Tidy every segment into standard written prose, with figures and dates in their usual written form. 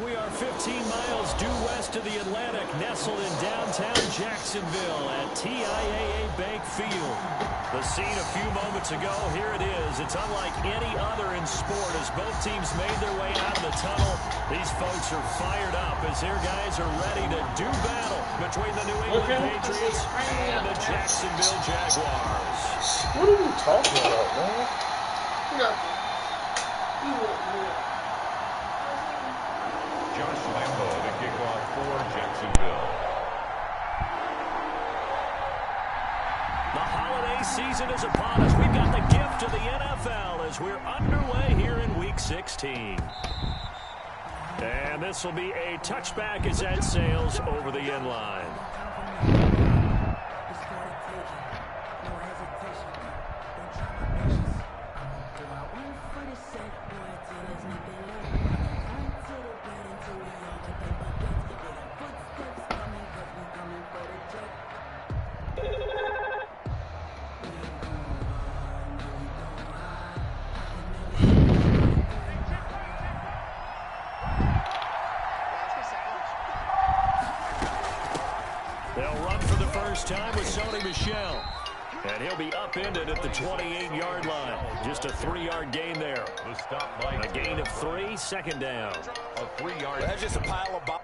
We are 15 miles due west of the Atlantic, nestled in downtown Jacksonville at TIAA Bank Field. The scene a few moments ago, here it is. It's unlike any other in sport as both teams made their way out of the tunnel. These folks are fired up as their guys are ready to do battle between the New England Patriots and the Jacksonville Jaguars. What are you talking about, man? Josh Lambo, the kickoff for Jacksonville. The holiday season is upon us. We've got the gift of the NFL as we're underway here in Week 16. And this will be a touchback as that sails over the end line. Time with Sony Michel. And he'll be upended at the 28-yard line. Just a 3-yard gain there. A gain of 3, second down. A 3-yard. That's just a pile of bombs.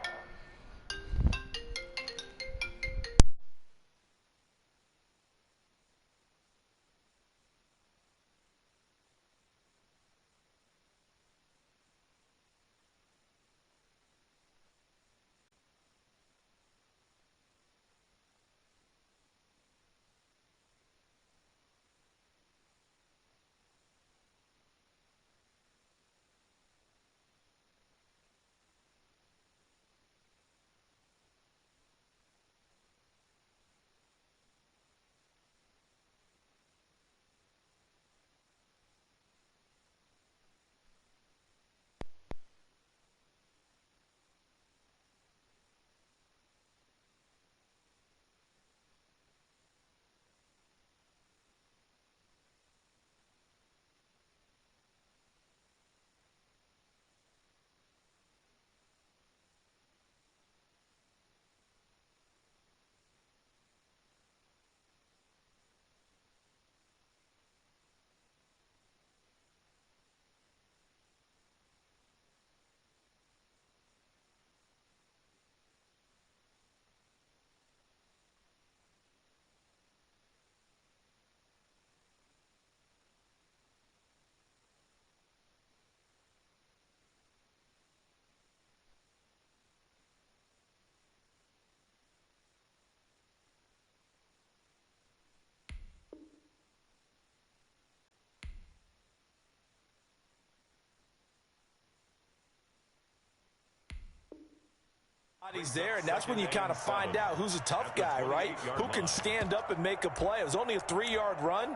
He's there, and that's when you kind of find out who's a tough guy, right? Who can stand up and make a play. It was only a 3-yard run,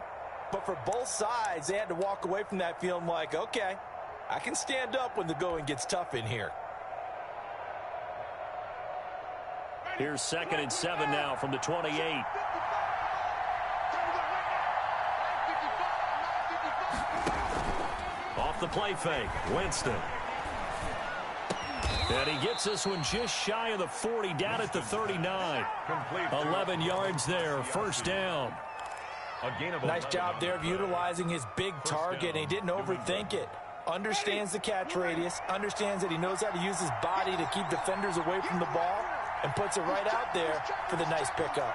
but for both sides, they had to walk away from that feeling like, okay, I can stand up when the going gets tough in here. Here's 2nd and 7 now from the 28. Off the play fake, Winston. And he gets this one just shy of the 40, down at the 39. 11 yards there, first down. Nice job there of utilizing his big target, and he didn't overthink it. Understands the catch radius, understands that he knows how to use his body to keep defenders away from the ball, and puts it right out there for the nice pickup.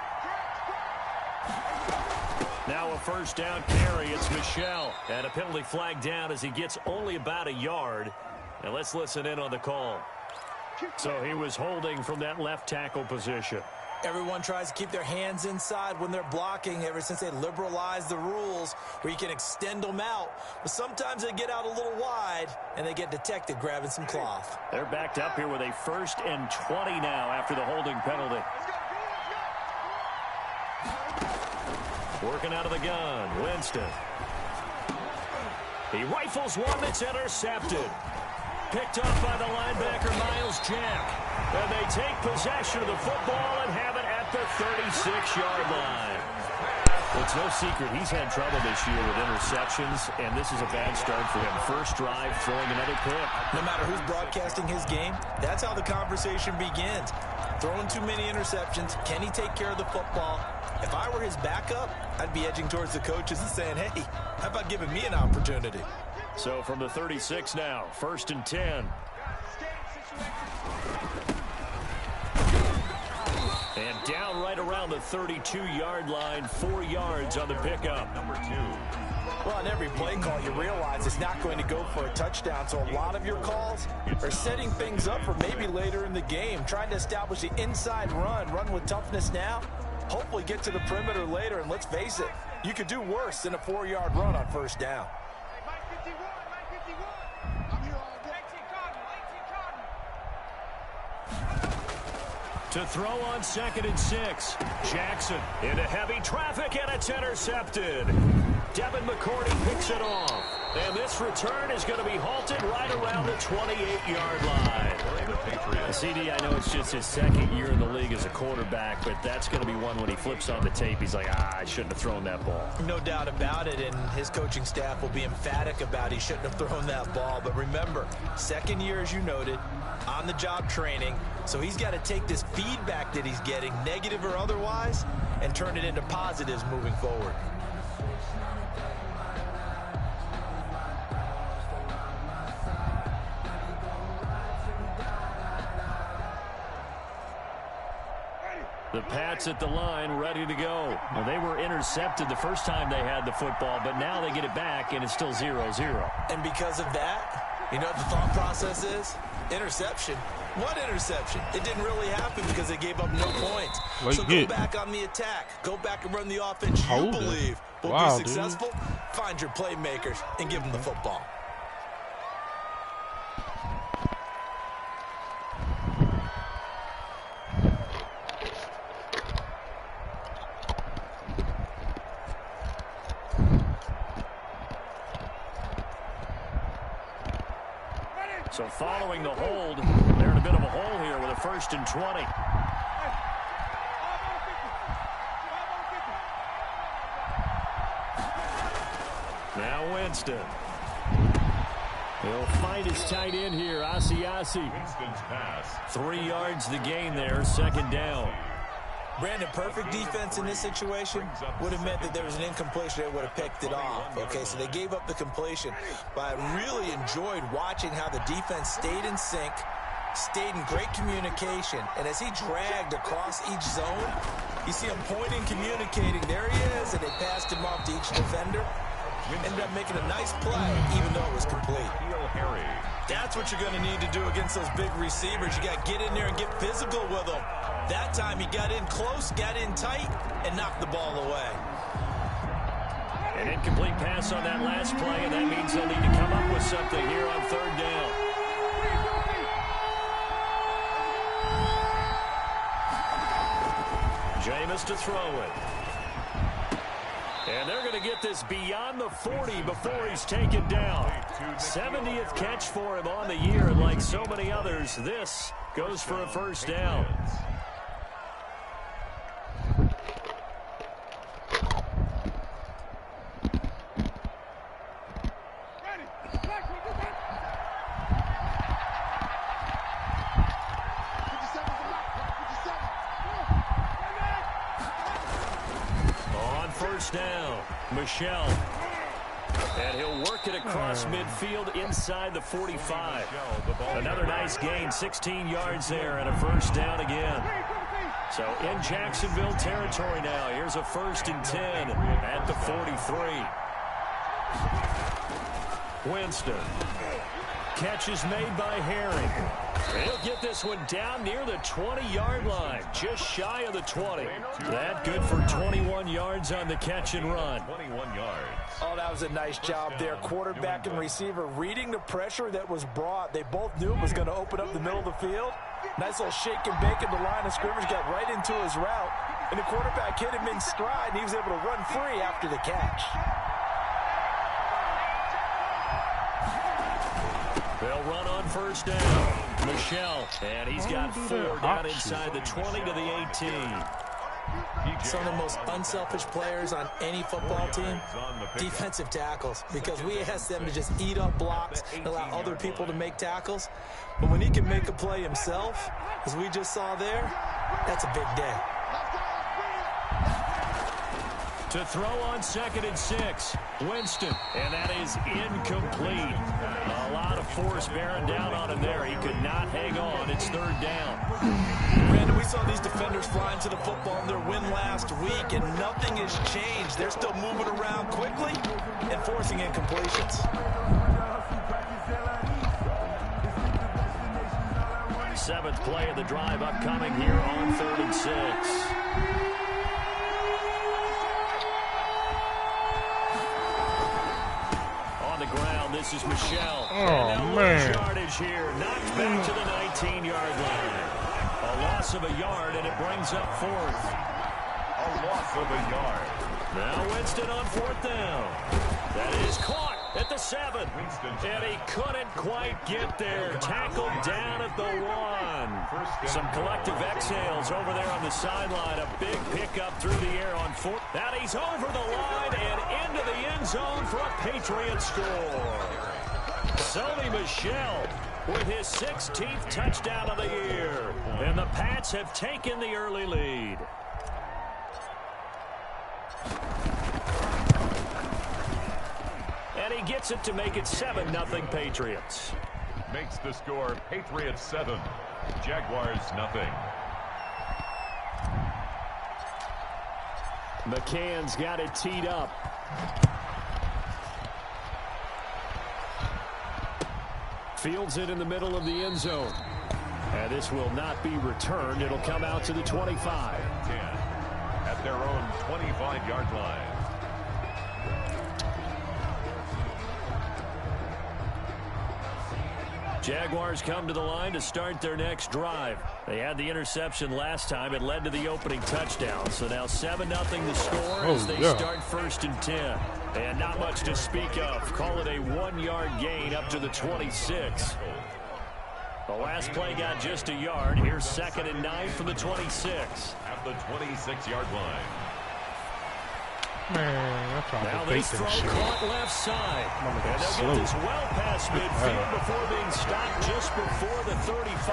Now a first down carry, it's Michel. And a penalty flag down as he gets only about a yard. And let's listen in on the call. So he was holding from that left tackle position. Everyone tries to keep their hands inside when they're blocking ever since they liberalized the rules where you can extend them out. But sometimes they get out a little wide and they get detected grabbing some cloth. They're backed up here with a 1st and 20 now after the holding penalty. Working out of the gun, Winston. He rifles one that's intercepted. Picked up by the linebacker, Miles Jack. And they take possession of the football and have it at the 36-yard line. Well, it's no secret he's had trouble this year with interceptions, and this is a bad start for him. First drive, throwing another pick. No matter who's broadcasting his game, that's how the conversation begins. Throwing too many interceptions. Can he take care of the football? If I were his backup, I'd be edging towards the coaches and saying, hey, how about giving me an opportunity? So from the 36 now, 1st and 10. And down right around the 32-yard line, 4 yards on the pickup. Number 2. Well, on every play call, you realize it's not going to go for a touchdown, so a lot of your calls are setting things up for maybe later in the game, trying to establish the inside run with toughness now, hopefully get to the perimeter later, and let's face it, you could do worse than a 4-yard run on first down. To throw on 2nd and 6. Jackson into heavy traffic, and it's intercepted. Devin McCourty picks it off. And this return is going to be halted right around the 28-yard line. CD, I know it's just his 2nd year in the league as a quarterback, but that's going to be one when he flips on the tape. He's like, I shouldn't have thrown that ball. No doubt about it, and his coaching staff will be emphatic about he shouldn't have thrown that ball. But remember, 2nd year, as you noted, on-the-job training, so he's got to take this feedback that he's getting, negative or otherwise, and turn it into positives moving forward. The Pats at the line, ready to go. Well, they were intercepted the first time they had the football, but now they get it back, and it's still 0-0. And because of that, you know what the thought process is? Interception. What interception? It didn't really happen because they gave up no points. So go back on the attack. Go back and run the offense you believe will be successful. Find your playmakers and give them the football. So following the hold, they're in a bit of a hole here with a 1st and 20. Now Winston. He'll find his tight end here, Asiasi. Winston's pass. 3 yards the gain there, 2nd down. Brandon, perfect defense in this situation would have meant that there was an incompletion. They would have picked it off. Okay, so they gave up the completion. But I really enjoyed watching how the defense stayed in sync, stayed in great communication. And as he dragged across each zone, you see him pointing, communicating. There he is, and they passed him off to each defender. Ended up making a nice play, even though it was complete. That's what you're going to need to do against those big receivers. You got to get in there and get physical with them. That time he got in close, got in tight, and knocked the ball away. An incomplete pass on that last play, and that means they'll need to come up with something here on 3rd down. Jameis to throw it. And they're going to get this beyond the 40 before he's taken down. 70th catch for him on the year, and like so many others, this goes for a 1st down. Down, Michelle, and he'll work it across midfield inside the 45. Another nice gain, 16 yards there, and a 1st down again. So in Jacksonville territory now. Here's a 1st and 10 at the 43. Winston. Catch is made by Herring. He'll get this one down near the 20-yard line, just shy of the 20. That good for 21 yards on the catch and run. 21 yards. Oh, that was a nice job there. Quarterback and receiver reading the pressure that was brought. They both knew it was going to open up the middle of the field. Nice little shake and bake at the line of scrimmage, got right into his route. And the quarterback hit him in stride, and he was able to run free after the catch. They'll run on 1st down. Michelle, and he's got 4 down inside the 20 to the 18. Some of the most unselfish players on any football team, defensive tackles, because we ask them to just eat up blocks and allow other people to make tackles. But when he can make a play himself, as we just saw there, that's a big day. To throw on 2nd and 6, Winston, and that is incomplete. A lot of force bearing down on him there. He could not hang on. It's 3rd down. Brandon, we saw these defenders flying to the football in their win last week, and nothing has changed. They're still moving around quickly and forcing incompletions. 7th play of the drive upcoming here on 3rd and 6. This is Michelle. Oh, man. Yardage here. Knocked back to the 19-yard line. A loss of a yard, and it brings up 4th. A loss of a yard. Now Winston on 4th down. That is caught at the 7. And he couldn't quite get there. Tackled down at the 1. Some collective exhales over there on the sideline. A big pickup through the air on 4th. Now he's over the line and into the end zone for a Patriots score. Sony Michel with his 16th touchdown of the year. And the Pats have taken the early lead. And he gets it to make it 7-0 Patriots. Makes the score Patriots 7, Jaguars 0. McCann's got it teed up. Fields it in the middle of the end zone. And this will not be returned. It'll come out to the 25. 10 at their own 25-yard line. Jaguars come to the line to start their next drive. They had the interception last time. It led to the opening touchdown. So now 7-0 the score as they start 1st and 10. And not much to speak of. Call it a 1-yard gain up to the 26. The last play got just a yard. Here's 2nd and 9 from the 26. At the 26-yard line. Man, I'm trying now to they fake throw that shit. caught left side. And they'll slow. get this well past midfield before being stopped just before the 35.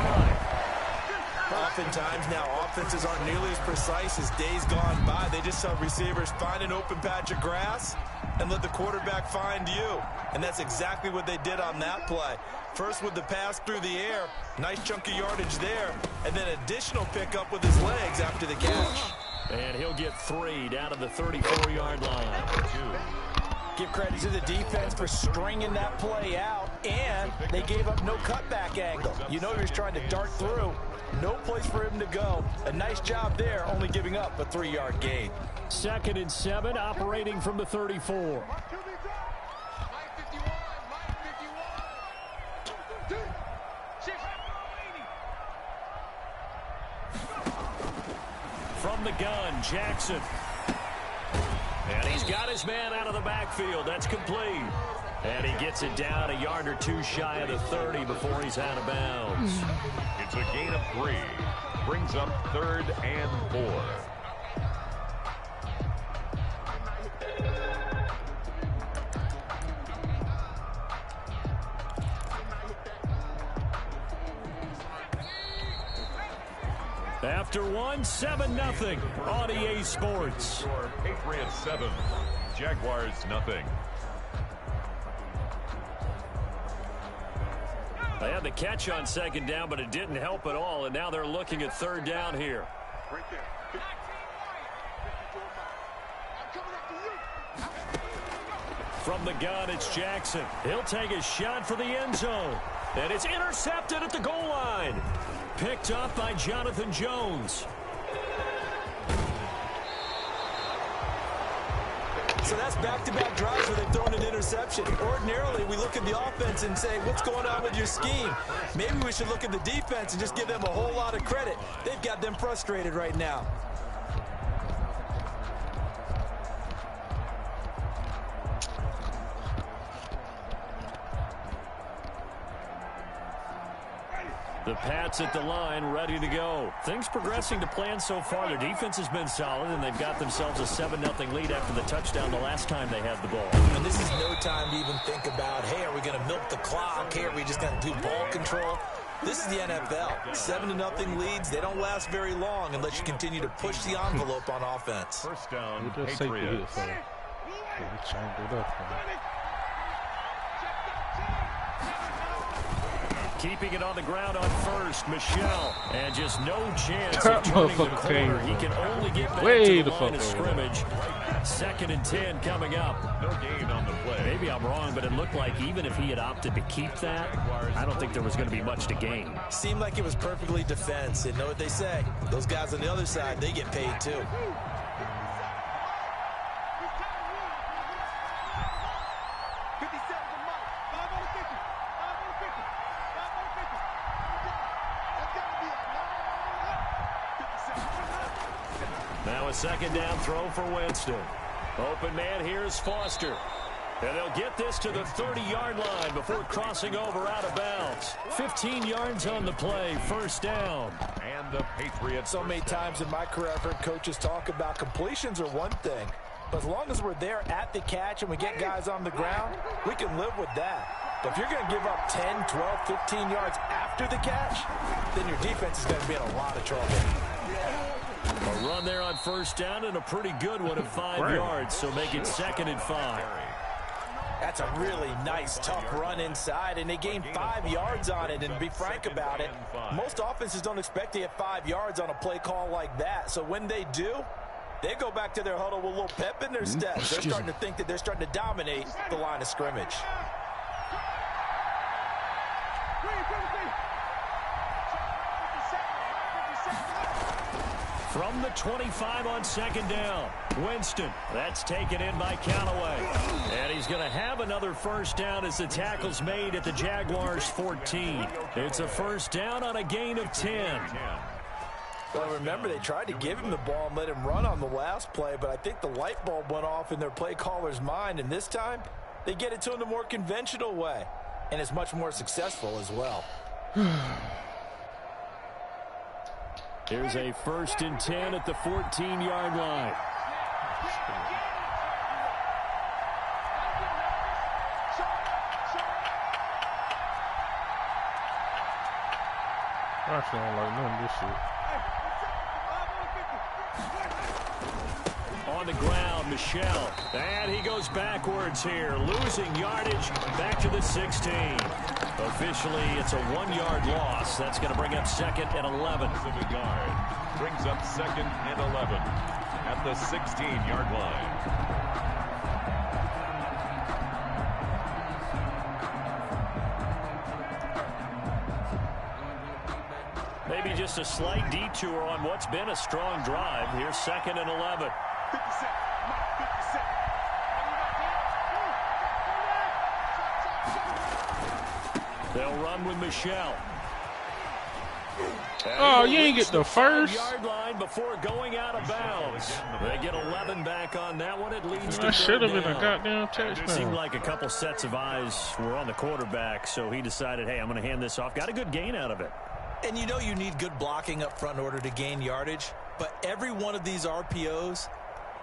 Oftentimes now offenses aren't nearly as precise as days gone by. They just tell receivers, find an open patch of grass and let the quarterback find you. And that's exactly what they did on that play. First with the pass through the air, nice chunk of yardage there, and then additional pickup with his legs after the catch. And he'll get 3 down to the 34-yard line. Give credit to the defense for stringing that play out, and they gave up no cutback angle. You know he was trying to dart through. No place for him to go. A nice job there, only giving up a 3-yard gain. 2nd and 7, operating from the 34. From the gun, Jackson. And he's got his man out of the backfield. That's complete. And he gets it down a yard or 2 shy of the 30 before he's out of bounds. It's a gain of 3. Brings up 3rd and 4. After 7-0 on EA Sports. Patriots 7, Jaguars 0. They had the catch on 2nd down, but it didn't help at all, and now they're looking at 3rd down here. From the gun, it's Jackson. He'll take a shot for the end zone, and it's intercepted at the goal line. Picked up by Jonathan Jones. So that's back-to-back drives where they've thrown an interception. Ordinarily, we look at the offense and say, what's going on with your scheme? Maybe we should look at the defense and just give them a whole lot of credit. They've got them frustrated right now. The Pats at the line, ready to go. Things progressing to plan so far. Their defense has been solid, and they've got themselves a 7-0 lead after the touchdown the last time they had the ball. And this is no time to even think about, hey, are we going to milk the clock? Hey, are we just going to do ball control? This is the NFL. 7-0 leads, they don't last very long unless you continue to push the envelope on offense. First down, Patriots. Keeping it on the ground on first, Michelle. And just no chance of turning the corner. He can only get back to the line of scrimmage. 2nd and 10 coming up. No gain on the play. Maybe I'm wrong, but it looked like even if he had opted to keep that, I don't think there was going to be much to gain. Seemed like it was perfectly defense. And know what they say? Those guys on the other side, they get paid too. Now a 2nd down throw for Winston. Open man, here's Foster. And they'll get this to the 30-yard line before crossing over out of bounds. 15 yards on the play, 1st down. And the Patriots. So many times in my career, I've heard coaches talk about completions are one thing. But as long as we're there at the catch and we get guys on the ground, we can live with that. But if you're going to give up 10, 12, 15 yards after the catch, then your defense is going to be in a lot of trouble. A run there on 1st down and a pretty good one of 5 yards, so make it 2nd and 5. That's a really nice, tough run inside, and they gained 5 yards on it. And to be frank about it, most offenses don't expect to get 5 yards on a play call like that. So when they do, they go back to their huddle with a little pep in their steps. They're starting to think that they're starting to dominate the line of scrimmage. From the 25 on 2nd down, Winston. That's taken in by Callaway. And he's going to have another 1st down as the tackle's made at the Jaguars 14. It's a 1st down on a gain of 10. Well, remember, they tried to give him the ball and let him run on the last play, but I think the light bulb went off in their play caller's mind, and this time they get it to him the more conventional way, and it's much more successful as well. Here's a 1st and 10 at the 14-yard line. I actually don't like none of this shit. On the ground, Michelle. And he goes backwards here, losing yardage back to the 16. Officially, it's a 1-yard loss. That's going to bring up 2nd and 11. Brings up 2nd and 11 at the 16-yard line. Maybe just a slight detour on what's been a strong drive. Here's 2nd and 11. They'll run with Michelle. Oh, you ain't get the first. Yard line before going out of bounds. They get 11 back on that one. It leads to That should have been a down. goddamn Seemed touchdown. like a couple sets of eyes were on the quarterback, so he decided, hey, I'm going to hand this off. Got a good gain out of it. And you know you need good blocking up front in order to gain yardage. But every one of these RPOs,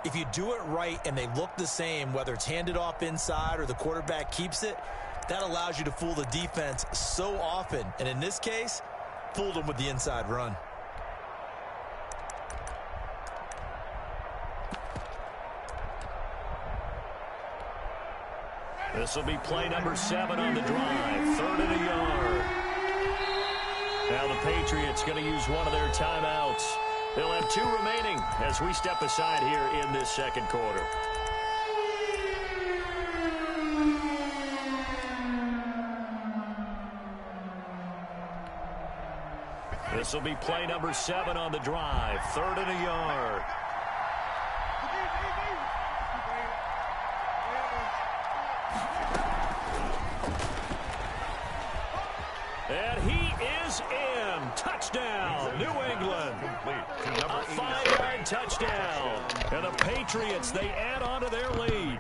if you do it right and they look the same, whether it's handed off inside or the quarterback keeps it, that allows you to fool the defense so often. And in this case, fooled them with the inside run. This will be play number 7 on the drive. 3rd and a yard. Now the Patriots going to use one of their timeouts. They'll have 2 remaining as we step aside here in this 2nd quarter. This will be play number 7 on the drive. 3rd and a yard. And he is in. Touchdown, New England. A 5-yard touchdown. And the Patriots, they add on to their lead.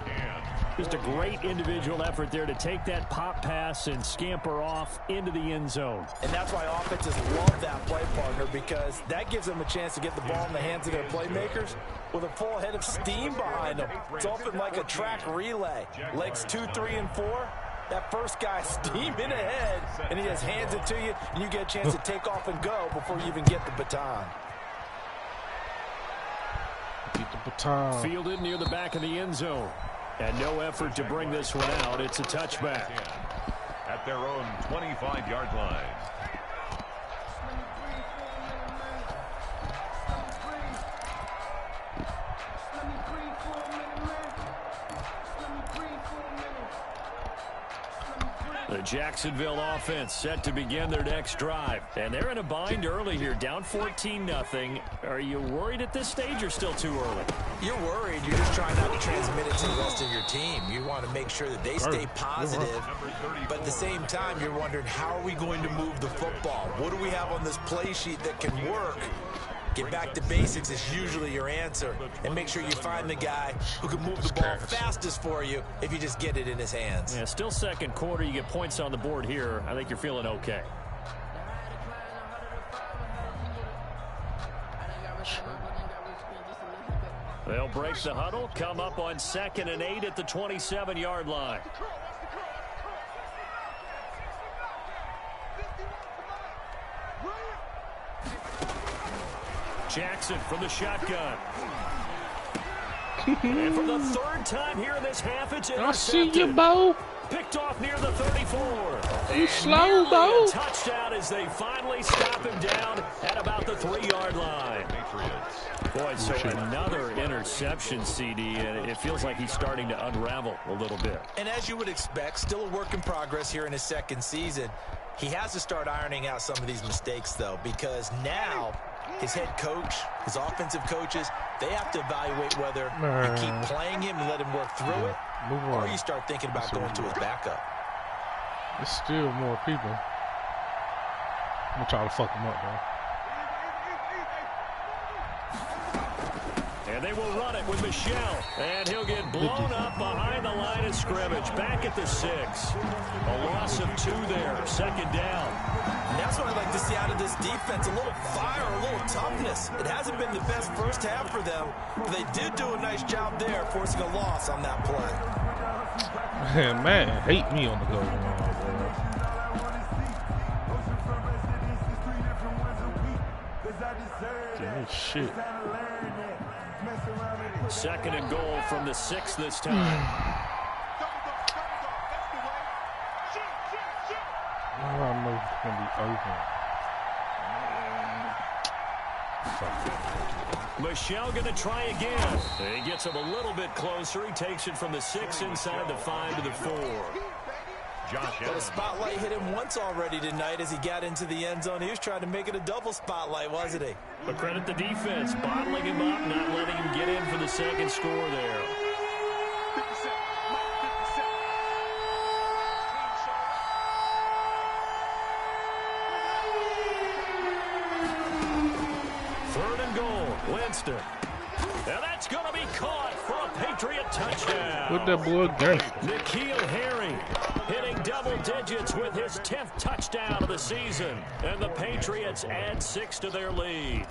Just a great individual effort there to take that pop pass and scamper off into the end zone. And that's why offenses love that play, partner, because that gives them a chance to get the ball in the hands of their playmakers with a full head of steam behind them. It's often like a track relay. Legs 2, 3, and 4. That first guy steaming ahead, and he just hands it to you, and you get a chance to take off and go before you even get the baton. Get the baton. Fielded near the back of the end zone. And no effort to bring this one out. It's a touchback. At their own 25-yard line. The Jacksonville offense set to begin their next drive. And they're in a bind early here, down 14-0. Are you worried at this stage or still too early? You're worried. You're just trying not to transmit it to the rest of your team. You want to make sure that they stay positive. But at the same time, you're wondering, how are we going to move the football? What do we have on this play sheet that can work? Get back to basics is usually your answer. And make sure you find the guy who can move the ball fastest for you if you just get it in his hands. Yeah, still second quarter. You get points on the board here. I think you're feeling okay. They'll break the huddle, come up on 2nd and 8 at the 27-yard line. Jackson from the shotgun. And for the third time here in this half, it's intercepted. I see you, Bo. Picked off near the 34. You slow, Bo. Touchdown as they finally stop him down at about the 3-yard line. Boy, so another interception, CD, and it feels like he's starting to unravel a little bit. And as you would expect, still a work in progress here in his second season. He has to start ironing out some of these mistakes, though, because now his head coach, his offensive coaches, they have to evaluate whether you keep playing him and let him work through it, or you start thinking about going to his backup. There's still more people. I'm going to try to fuck him up, though. And they will run it with Michelle. And he'll get blown up behind the line of scrimmage. Back at the 6. A loss of 2 there. 2nd down. And that's what I'd like to see out of this defense. A little fire, a little toughness. It hasn't been the best first half for them, but they did do a nice job there, forcing a loss on that play. Man, hate me on the goal line, bro. Shit. 2nd and goal from the 6 this time. I don't know if it's going to be open. Michelle going to try again. He gets him a little bit closer. He takes it from the 6 inside the 5 to the 4. But a spotlight hit him once already tonight as he got into the end zone. He was trying to make it a double spotlight, wasn't he? But credit the defense, bottling him up, not letting him get in for the second score there. Third and goal, Winston. Now that's going to be caught for a Patriot touchdown. Put that boy down. N'Keal Harry hitting double digits with his 10th touchdown of the season. And the Patriots add 6 to their lead.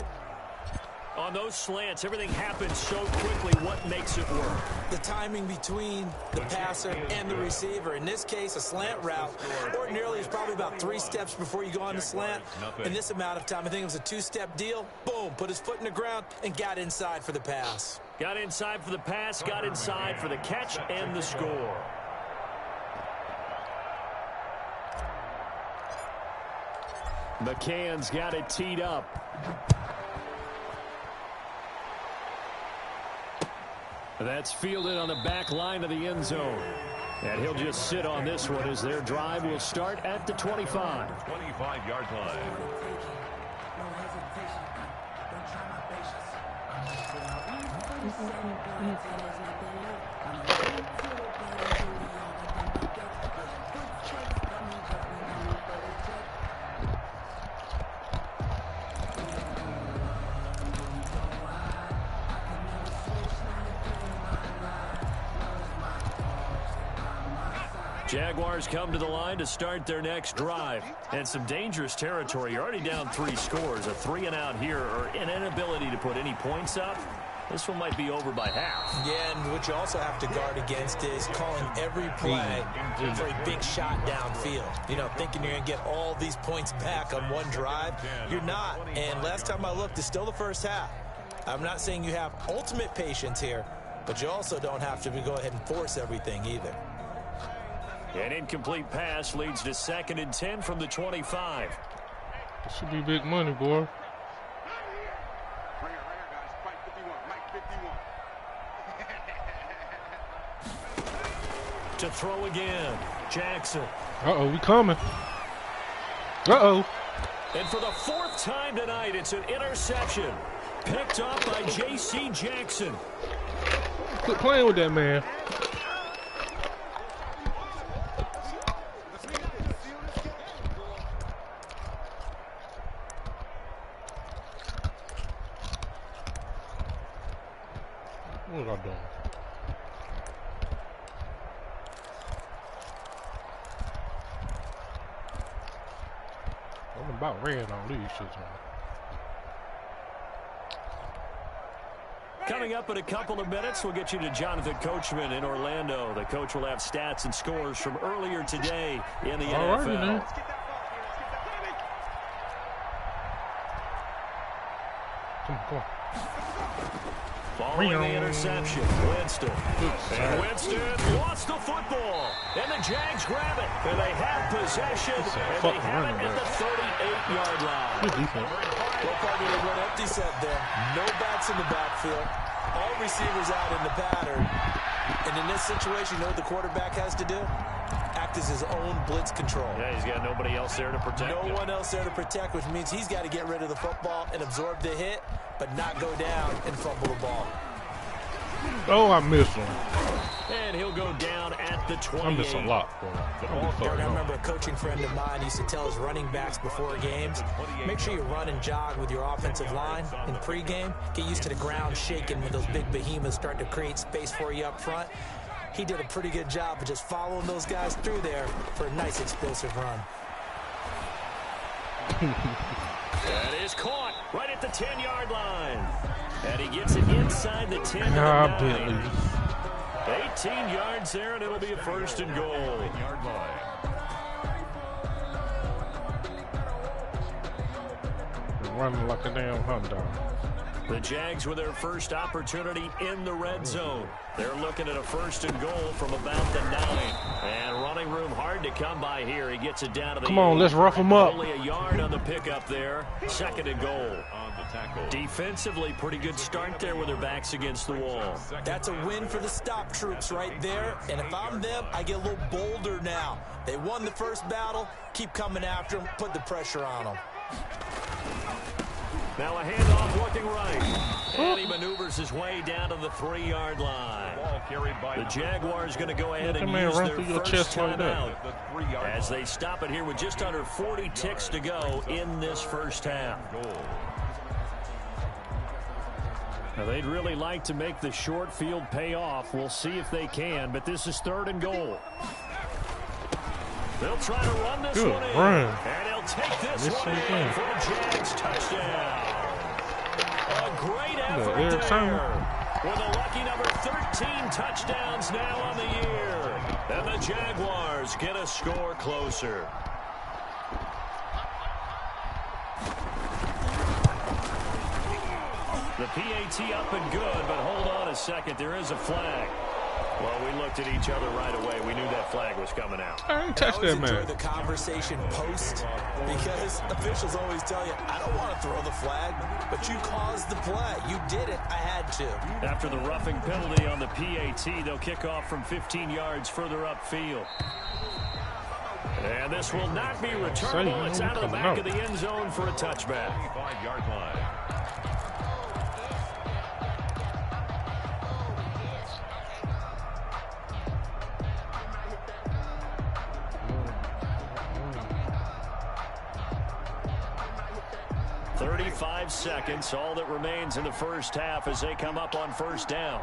On those slants, everything happens so quickly. What makes it work? The timing between the passer and the receiver. In this case, a slant route ordinarily is probably about 3 steps before you go on the slant. In this amount of time, I think it was a 2-step deal. Boom, put his foot in the ground and got inside for the pass. Got inside for the pass, got inside for the catch and the score. McCann's got it teed up. That's fielded on the back line of the end zone. And he'll just sit on this one as their drive will start at the 25. 25-yard line. Jaguars come to the line to start their next drive. And some dangerous territory. You're already down 3 scores. A 3-and-out here or an inability to put any points up. This one might be over by half. Yeah, and what you also have to guard against is calling every play for a big shot downfield. You know, thinking you're going to get all these points back on one drive. You're not. And last time I looked, it's still the first half. I'm not saying you have ultimate patience here, but you also don't have to go ahead and force everything either. An incomplete pass leads to 2nd and 10 from the 25. This should be big money, boy. To throw again, Jackson. Uh-oh, we coming. Uh-oh. And for the 4th time tonight, it's an interception. Picked up by J.C. Jackson. Quit playing with that man. What was I doing? I'm about red on these shits, man. Coming up in a couple of minutes, we'll get you to Jonathan Coachman in Orlando. The coach will have stats and scores from earlier today in the NFL. Man. Come on. Following the interception, Winston. And Winston lost the football. And the Jags grab it. And they have possession. And they have it at the 38-yard line. Good defense. Well, probably they went empty set there. No backs in the backfield. All receivers out in the pattern. And in this situation, you know what the quarterback has to do? Act as his own blitz control. Yeah, he's got nobody else there to protect him. No one else there to protect, which means he's got to get rid of the football and absorb the hit, but not go down and fumble the ball. Oh, I missed him. And he'll go down at the 28. I miss a lot, boy. I remember a coaching friend of mine used to tell his running backs before games, make sure you run and jog with your offensive line in pregame. Get used to the ground shaking when those big behemoths start to create space for you up front. He did a pretty good job of just following those guys through there for a nice explosive run. That is caught right at the 10-yard line. And he gets it inside the 10 and the 9. 18 yards there, and it'll be a 1st and goal. Running like a damn hot dog. The Jags with their first opportunity in the red zone. They're looking at a 1st and goal from about the 9. And running room hard to come by here. He gets it down to the 8. Come on, let's rough him up. Only a yard on the pickup there. 2nd and goal. Defensively, pretty good start there with their backs against the wall. That's a win for the stop troops right there. And if I'm them, I get a little bolder now. They won the first battle. Keep coming after them. Put the pressure on them. Now a handoff looking right. And he maneuvers his way down to the 3-yard line. The Jaguars going to go ahead and use their first timeout as they stop it here with just under 40 ticks to go in this first half. Now they'd really like to make the short field pay off. We'll see if they can, but this is 3rd and goal. They'll try to run this one in. And he'll take this one in for a Jags touchdown. A great effort there. With a lucky number 13 touchdowns now on the year. And the Jaguars get a score closer. The PAT up and good, but hold on a second. There is a flag. Well, we looked at each other right away. We knew that flag was coming out. I ain't touched that man. I always enjoy the conversation post because officials always tell you, I don't want to throw the flag, but you caused the play. You did it. I had to. After the roughing penalty on the PAT, they'll kick off from 15 yards further upfield. And this will not be returnable. It's out of the back of the end zone for a touchback. 5-yard line. Seconds, all that remains in the first half as they come up on 1st down.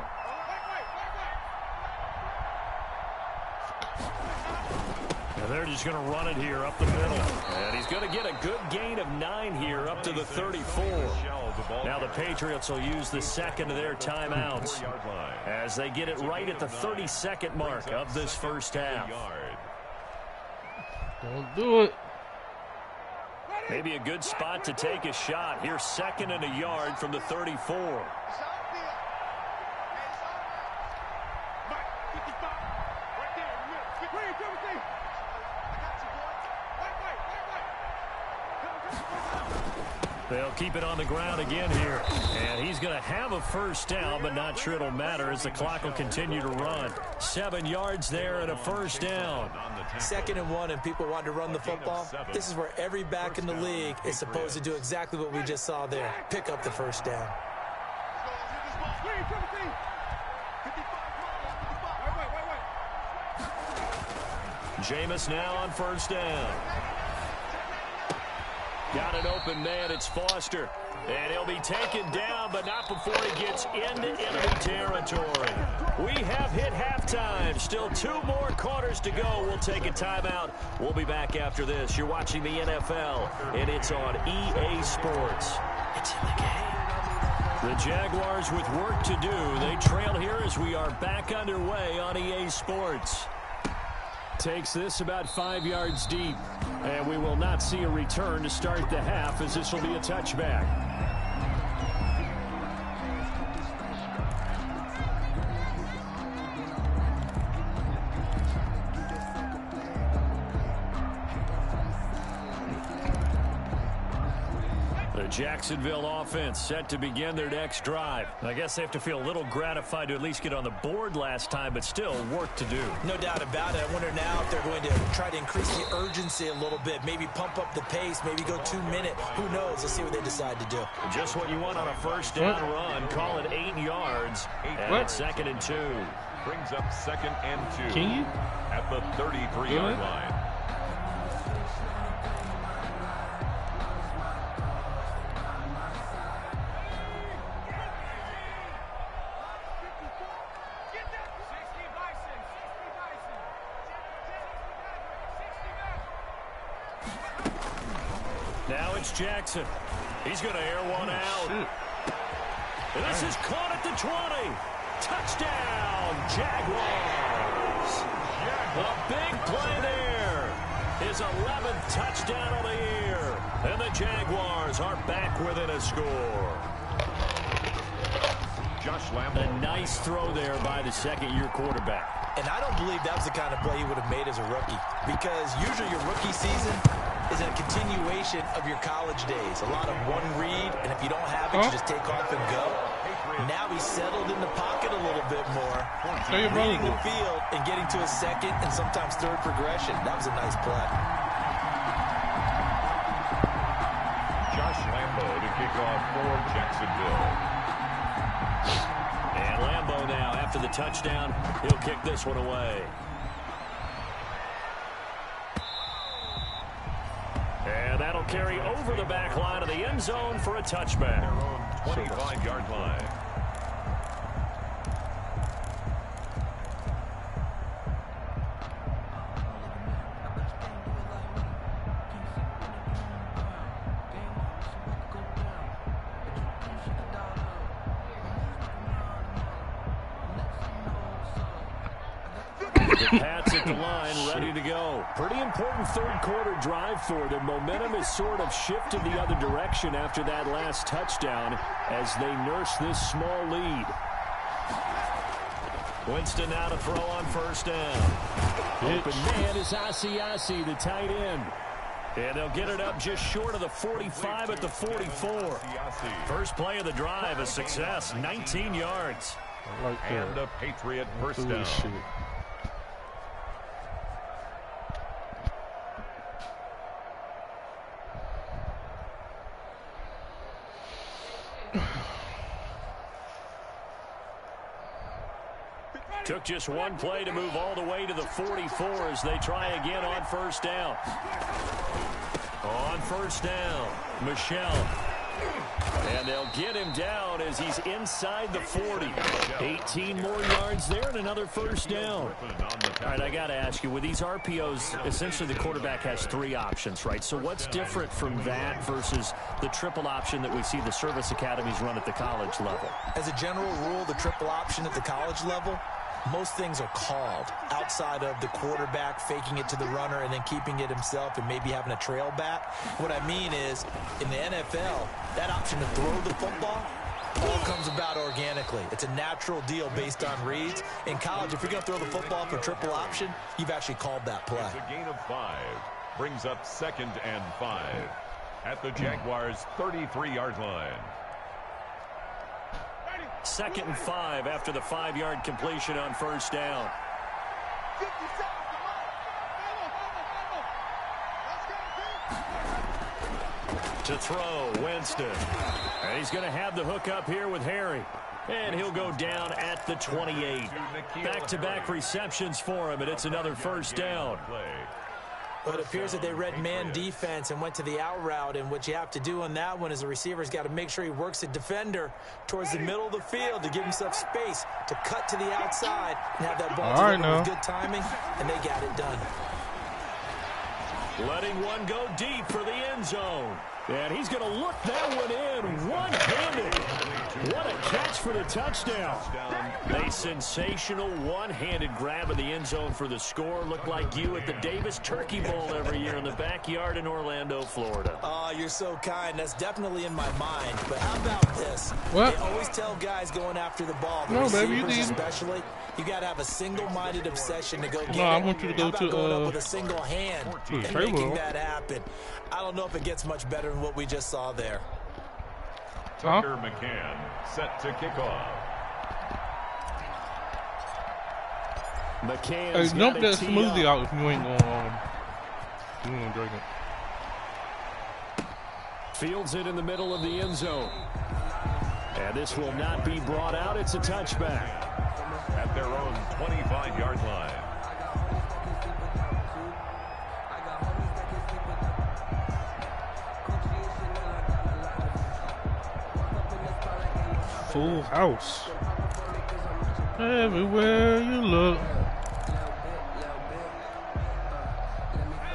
And they're just going to run it here up the middle. And he's going to get a good gain of 9 here up to the 34. Now the Patriots will use the second of their timeouts as they get it right at the 32nd mark of this first half. Don't do it. Maybe a good spot to take a shot. Here's 2nd and a yard from the 34. They'll keep it on the ground again here. And he's going to have a first down, but not sure it'll matter as the clock will continue to run. 7 yards there and a first down. 2nd and 1, and people want to run the football. This is where every back in the league is supposed to do exactly what we just saw there. Pick up the first down. Jameis now on first down. Got an open man. It's Foster. And he'll be taken down, but not before he gets into enemy territory. We have hit halftime. Still 2 more quarters to go. We'll take a timeout. We'll be back after this. You're watching the NFL, and it's on EA Sports. It's in the game. The Jaguars with work to do. They trail here as we are back underway on EA Sports. Takes this about 5 yards deep. And we will not see a return to start the half as this will be a touchback. Jacksonville offense set to begin their next drive. I guess they have to feel a little gratified to at least get on the board last time, but still work to do. No doubt about it. I wonder now if they're going to try to increase the urgency a little bit, maybe pump up the pace, maybe go 2 minute. Who knows? Let's see what they decide to do. Just what you want on a first down run. Call it 8 yards. And it's 2nd and 2. Brings up 2nd and 2. Can you? At the 33-yard line. Now it's Jackson. He's going to air one out. And this is caught at the 20. Touchdown, Jaguars. A big play there. His 11th touchdown of the year. And the Jaguars are back within a score. Josh Lambo. A nice throw there by the second-year quarterback. And I don't believe that was the kind of play he would have made as a rookie, because usually your rookie season is a continuation of your college days. A lot of one read, and if you don't have it, you just take off and go. Now he's settled in the pocket a little bit more, reading the field and getting to a second and sometimes third progression. That was a nice play. Josh Lambo to kick off for Jacksonville. And Lambo now, after the touchdown, he'll kick this one away. And that'll carry over the back line of the end zone for a touchback. Their own 25-yard line. The Pats at the line, ready to go. Pretty important third-quarter drive for them. Momentum has sort of shifted the other direction after that last touchdown as they nurse this small lead. Winston now to throw on first down. Open man is Asiasi, the tight end. And they'll get it up just short of the 45 at the 44. First play of the drive, a success, 19 yards. And a Patriot first down. Took just one play to move all the way to the 44 as they try again on first down. On first down, Michelle. And they'll get him down as he's inside the 40. 18 more yards there and another first down. All right, I got to ask you, with these RPOs, essentially the quarterback has 3 options, right? So what's different from that versus the triple option that we see the service academies run at the college level? As a general rule, the triple option at the college level, most things are called outside of the quarterback faking it to the runner and then keeping it himself and maybe having a trail back. What I mean is, in the NFL, that option to throw the football all comes about organically. It's a natural deal based on reads. In college, if you're going to throw the football for triple option, you've actually called that play. It's a gain of 5. Brings up 2nd and 5 at the Jaguars' 33-yard line. 2nd and 5 after the 5-yard completion on first down. To throw, Winston. And he's going to have the hook up here with Harry. And he'll go down at the 28. Back-to-back receptions for him, and it's another first down. Well, it appears that they read man defense and went to the out route, and what you have to do on that one is the receiver's got to make sure he works the defender towards the middle of the field to give himself space to cut to the outside and have that ball delivered with good timing, and they got it done. Letting one go deep for the end zone. And he's going to look that one in one-handed. What a catch for the touchdown. A sensational one-handed grab of the end zone for the score. Looked like you at the Davis Turkey Bowl every year in the backyard in Orlando, Florida. Oh, you're so kind. That's definitely in my mind. But how about this? What? They always tell guys going after the ball, the no, baby, you receivers didn't. especially, you got to have a single-minded obsession to go get it. I want you to go to going up with a single hand and Trey making Will. that happen. I don't know if it gets much better than what we just saw there. Tucker McCann set to kick off. McCann's Hey, dump got that it teed smoothie up. out if you ain't going to drink it. Fields it in the middle of the end zone. And this will not be brought out. It's a touchback. At their own 25-yard line. Full house. Everywhere you look.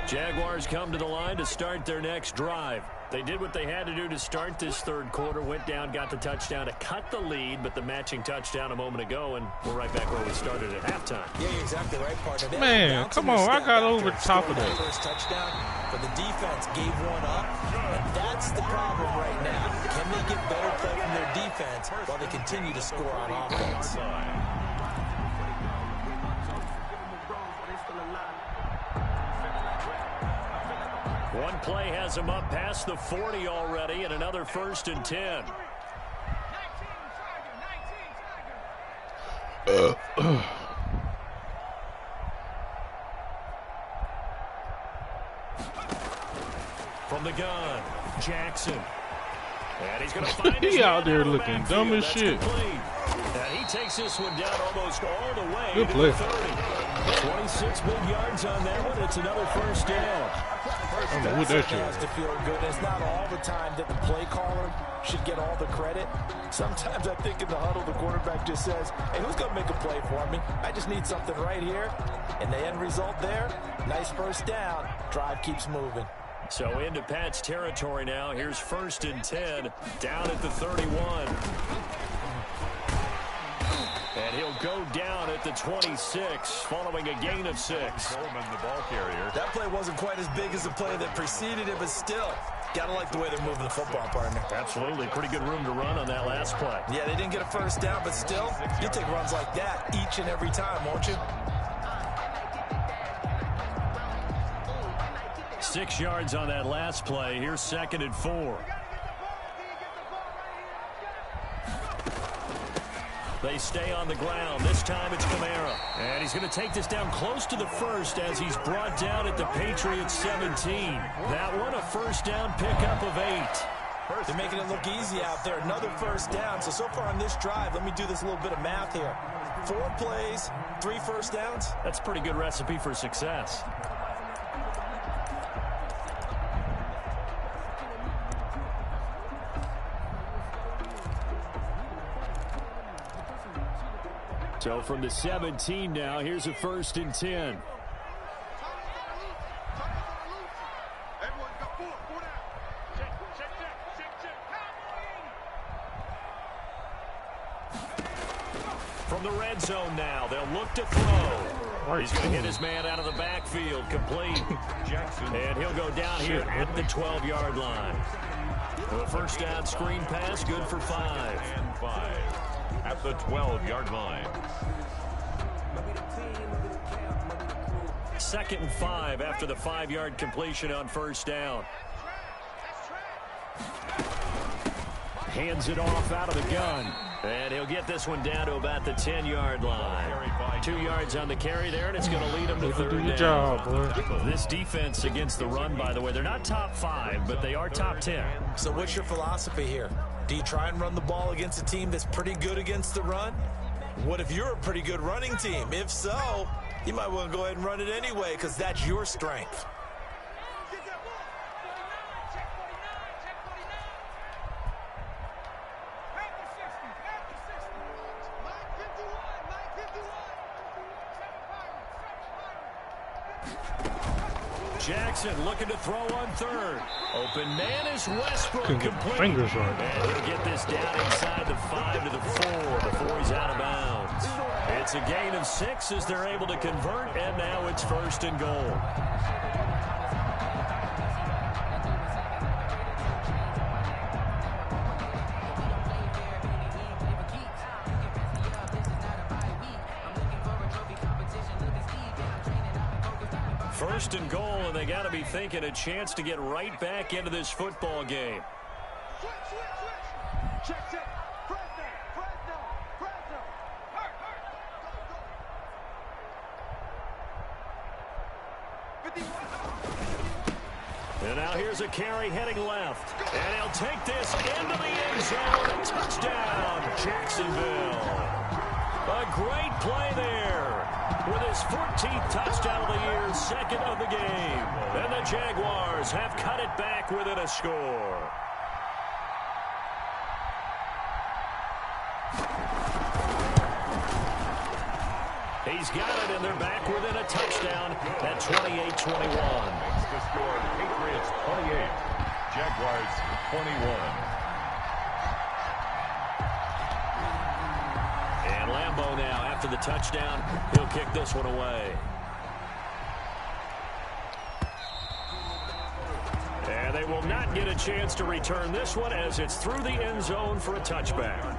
Jaguars come to the line to start their next drive. They did what they had to do to start this third quarter, went down, got the touchdown to cut the lead, but the matching touchdown a moment ago, and we're right back where we started at halftime. Yeah, you're exactly right, partner. Man, come on, I got over the top of that. First touchdown, but the defense gave one up, and that's the problem right now. Can they get better play from their defense while they continue to score on offense? One play has him up past the 40 already, and another 1st and 10. From the gun, Jackson. And he's going to find his He out man there of the looking backfield. dumb as That's shit. complete. And he takes this one down almost all the way Good to play. the 30. 26 big yards on that one. It's another first down. I don't know what that shit has to feel good. It's not all the time that the play caller should get all the credit. Sometimes I think in the huddle, the quarterback just says, hey, who's going to make a play for me? I just need something right here. And the end result there, nice first down. Drive keeps moving. So into Pat's territory now. Here's 1st and 10 down at the 31. And he'll go down at the 26 following a gain of 6. Coleman, the ball carrier. That play wasn't quite as big as the play that preceded it, but still, got to like the way they're moving the football, partner. Absolutely. Pretty good room to run on that last play. Yeah, they didn't get a first down, but still, you take runs like that each and every time, won't you? 6 yards on that last play. Here's 2nd and 4. They stay on the ground. This time it's Kamara. And he's going to take this down close to the 1st as he's brought down at the Patriots 17. That one a first down pickup of 8. They're making it look easy out there. Another first down. So far on this drive, let me do this little bit of math here. 4 plays, 3 first downs. That's a pretty good recipe for success. So from the 17 now, here's a 1st and 10. From the red zone now, they'll look to throw. He's going to hit his man out of the backfield, complete. And he'll go down here at the 12-yard line. A first down screen pass, good for 5. And 5 at the 12-yard line. 2nd and 5 after the 5-yard completion on first down. Hands it off out of the gun. And he'll get this one down to about the 10-yard line. 2 yards on the carry there, and it's going to lead him to third down. Do your job, boy. This defense against the run, by the way, they're not top 5, but they are top 10. So what's your philosophy here? Do you try and run the ball against a team that's pretty good against the run? What if you're a pretty good running team? If so, you might want to go ahead and run it anyway because that's your strength. Jackson looking to throw on third. Open man is Westbrook. Couldn't get my fingers right. And he'll get this down inside the 5 to the 4 before he's out of bounds. It's a gain of 6 as they're able to convert, and now it's 1st and goal. First and goal, and they got to be thinking a chance to get right back into this football game. And now here's a carry heading left. And he'll take this into the end zone. Touchdown, Jacksonville. A great play there. With his 14th touchdown of the year, 2nd of the game. And the Jaguars have cut it back within a score. He's got it, and they're back within a touchdown at 28-21. Makes the score Patriots 28, Jaguars 21. And Lambeau now, after the touchdown, he'll kick this one away. And they will not get a chance to return this one as it's through the end zone for a touchback.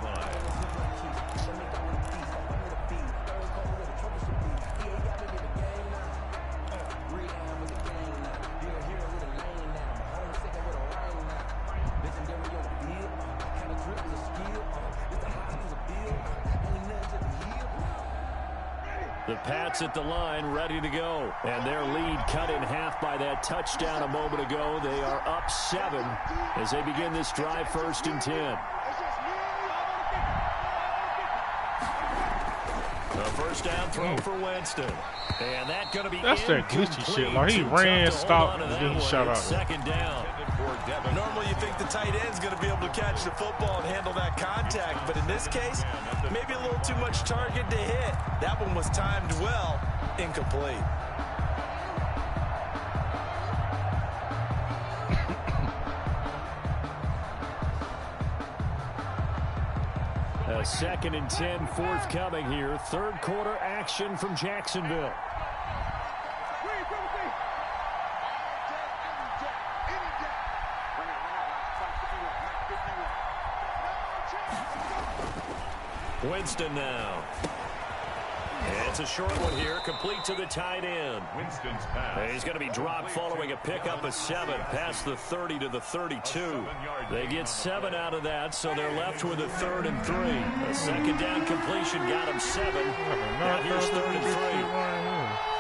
The Pats at the line, ready to go. And their lead cut in half by that touchdown a moment ago. They are up 7 as they begin this drive, 1st and 10. The first down throw for Winston. And that's going to be That's that glitchy shit. Like, he ran, stopped, and then he shot out. 2nd down. Normally you think the tight end's going to be able to catch the football and handle that contact, but in this case, maybe a little too much target to hit. That one was timed well, incomplete. A 2nd and 10 forthcoming here. 3rd quarter action from Jacksonville. Winston now. And it's a short one here, complete to the tight end. Winston's pass. And he's going to be dropped following a pickup of 7 past the 30 to the 32. They get 7 out of that, so they're left with a 3rd and 3. A 2nd down completion got him 7. Now here's 3rd and 3.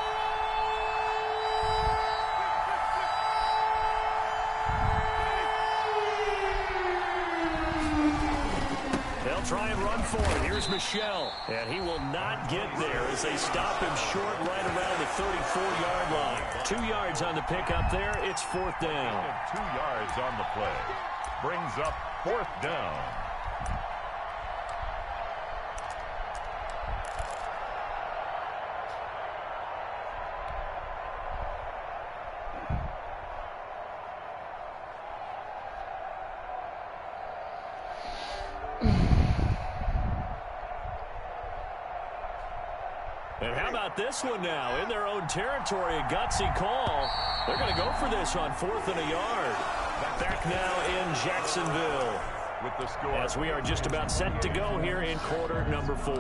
Try and run for it. Here's Michel. And he will not get there as they stop him short right around the 34-yard line. 2 yards on the pickup there. It's 4th down. 2 yards on the play. Brings up 4th down. And how about this one now? In their own territory, a gutsy call. They're going to go for this on 4th and a yard. Back now in Jacksonville. With the score. As we are just about set to go here in quarter number 4.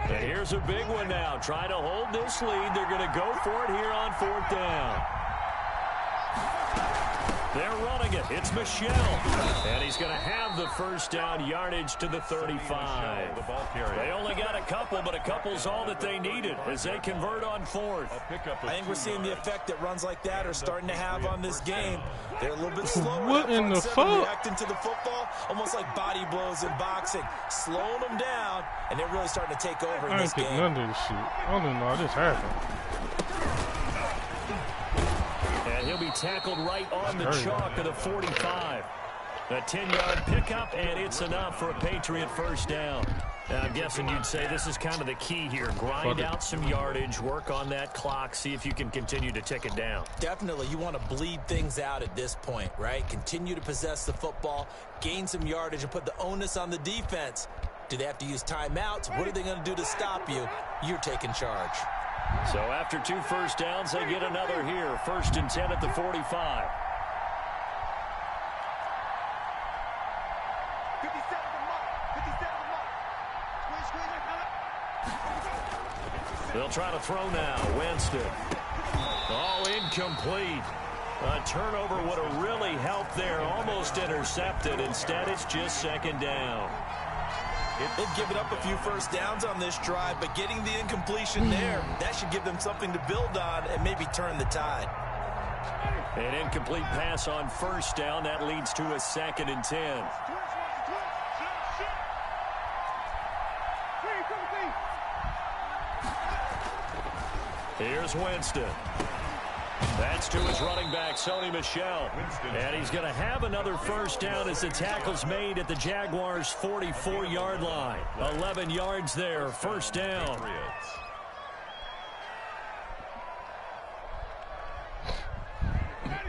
And here's a big one now. Trying to hold this lead. They're going to go for it here on 4th down. They're running it. It's Michel. And he's going to have the first down yardage to the 35. They only got a couple, but a couple's all that they needed as they convert on 4th. I think we're seeing the effect that runs like that are starting to have on this game. They're a little bit slower. What in the fuck? Reacting to the football, almost like body blows in boxing. Slowing them down, and they're really starting to take over in this game. I ain't none of this shit. I don't even know how this happened. And he'll be tackled right on the chalk of the 45. A 10-yard pickup, and it's enough for a Patriot first down. Now, I'm guessing you'd say this is kind of the key here. Grind out some yardage, work on that clock, see if you can continue to tick it down. Definitely, you want to bleed things out at this point, right? Continue to possess the football, gain some yardage, and put the onus on the defense. Do they have to use timeouts? What are they going to do to stop you? You're taking charge. So after 2 first downs, they get another here. 1st and 10 at the 45. They'll try to throw now. Winston. Oh, incomplete. A turnover would have really helped there. Almost intercepted. Instead, it's just 2nd down. They've given up a few first downs on this drive, but getting the incompletion there, that should give them something to build on and maybe turn the tide. An incomplete pass on 1st down. That leads to a 2nd and 10. Here's Winston. That's to his running back, Sony Michel. And he's going to have another first down as the tackle's made at the Jaguars' 44-yard line. 11 yards there, first down.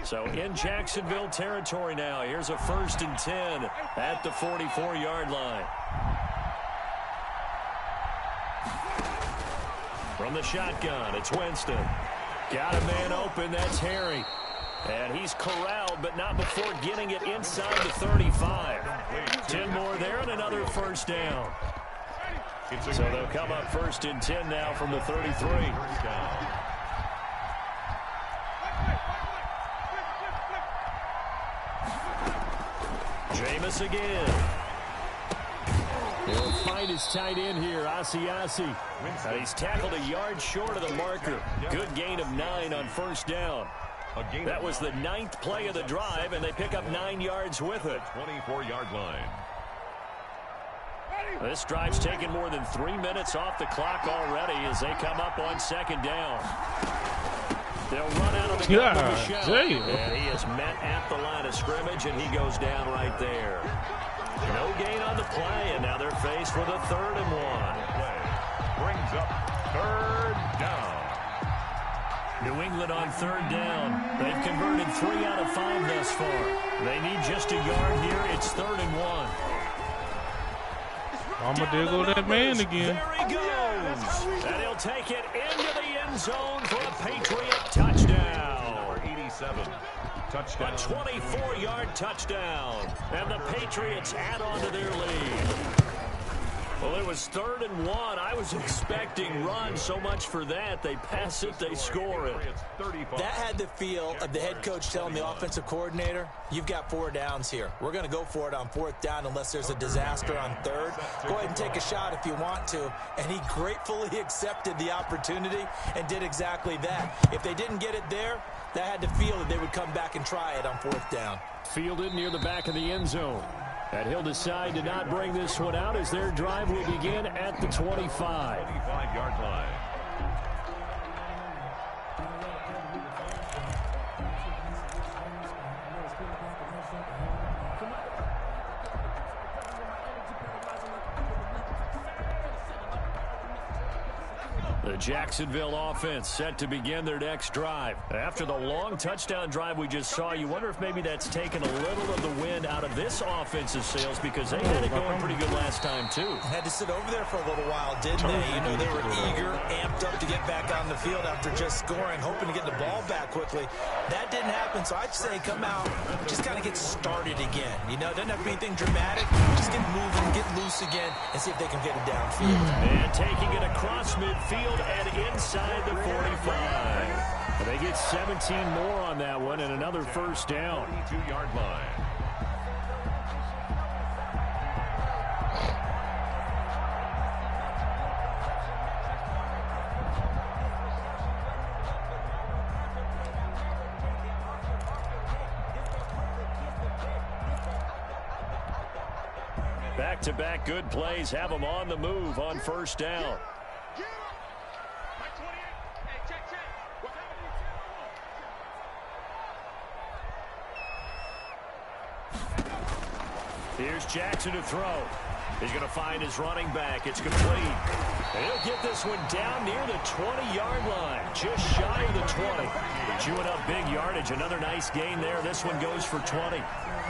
So in Jacksonville territory now. Here's a 1st and 10 at the 44-yard line. From the shotgun, it's Winston. Got a man open, that's Harry. And he's corralled, but not before getting it inside the 35. 10 more there and another first down. So they'll come up 1st and 10 now from the 33. Jameis again. He'll find his tight end here, Asiasi. He's tackled a yard short of the marker. Good gain of 9 on first down. That was the 9th play of the drive, and they pick up 9 yards with it. 24-yard line. This drive's taken more than 3 minutes off the clock already as they come up on 2nd down. They'll run out of the gun with Michel. And he is met at the line of scrimmage, and he goes down right there. No gain on the play, and now they're faced with a 3rd and 1. Brings up 3rd down. New England on 3rd down. They've converted 3 out of 5 thus far. They need just a yard here. It's 3rd and 1. There go that man again. There he goes. And he'll take it into the end zone for a Patriot touchdown. 87. Touchdown. A 24-yard touchdown. And the Patriots add on to their lead. Well, it was 3rd and 1. I was expecting run. So much for that. They pass it, they score it. That had the feel of the head coach telling the offensive coordinator, you've got 4 downs here. We're going to go for it on 4th down unless there's a disaster on 3rd. Go ahead and take a shot if you want to. And he gratefully accepted the opportunity and did exactly that. If they didn't get it there, that had the feel that they would come back and try it on 4th down. Fielded near the back of the end zone. And he'll decide to not bring this one out as their drive will begin at the 25. 25-yard line. The Jacksonville offense set to begin their next drive. After the long touchdown drive we just saw, you wonder if maybe that's taken a little of the wind out of this offense's sails because they had it going pretty good last time, too. Had to sit over there for a little while, didn't they? You know, they were eager, amped up to get back on the field after just scoring, hoping to get the ball back quickly. That didn't happen, so I'd say come out, just kind of get started again. You know, it doesn't have to be anything dramatic. Just get moving, get loose again, and see if they can get it downfield. And taking it across midfield and inside the 45. They get 17 more on that one and another first down. 22-yard line. Back-to-back good plays have them on the move on first down. Here's Jackson to throw. He's going to find his running back. It's complete. And he'll get this one down near the 20-yard line, just shy of the 20. Chewing up big yardage. Another nice gain there. This one goes for 20.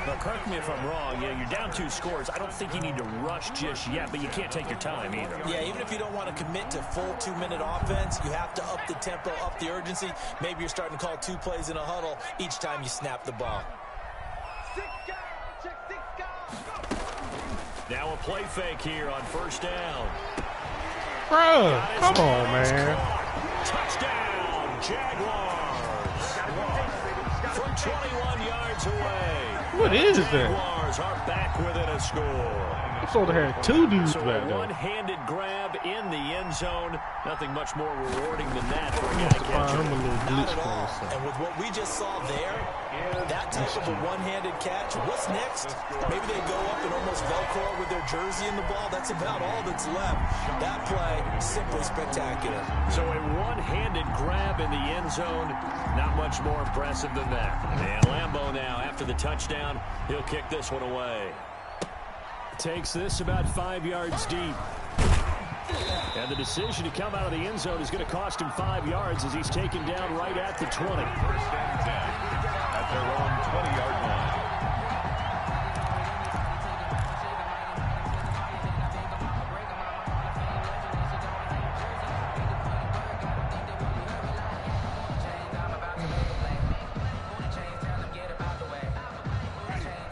But correct me if I'm wrong. You're down 2 scores. I don't think you need to rush just yet, but you can't take your time either. Yeah, even if you don't want to commit to full 2-minute offense, you have to up the tempo, up the urgency. Maybe you're starting to call 2 plays in a huddle each time you snap the ball. Now a play fake here on first down. Bro, come on, man. Touchdown, Jaguars. From 21 yards away. What is that? Jaguars are back within a score. I thought they had 2 dudes So back a there. one-handed grab in the end zone. Nothing much more rewarding than that for a guy Find catcher. him a little Not blitz at all. play. And with what we just saw there, that type of a one-handed catch, what's next? Maybe they go up and almost Velcro with their jersey in the ball. That's about all that's left. That play, simply spectacular. So a one-handed grab in the end zone, not much more impressive than that. And Lambeau now, after the touchdown, he'll kick this one away. Takes this about 5 yards deep. And the decision to come out of the end zone is going to cost him 5 yards as he's taken down right at the 20. First and 10 at their own 20-yard line.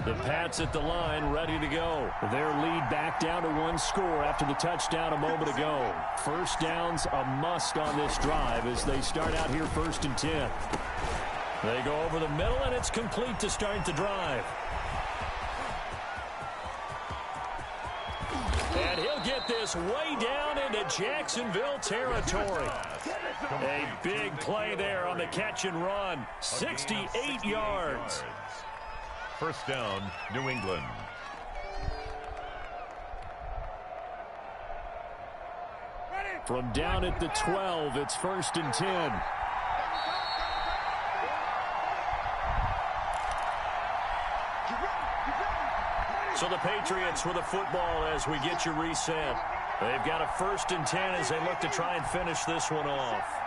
The Pats at the line, ready to go. Their lead back down to 1 score after the touchdown a moment ago. First down's a must on this drive as they start out here 1st and 10. They go over the middle, and it's complete to start the drive. And he'll get this way down into Jacksonville territory. A big play there on the catch and run. 68 yards. First down, New England. From down at the 12, it's 1st and 10. So the Patriots with the football as we get you reset. They've got a 1st and 10 as they look to try and finish this one off.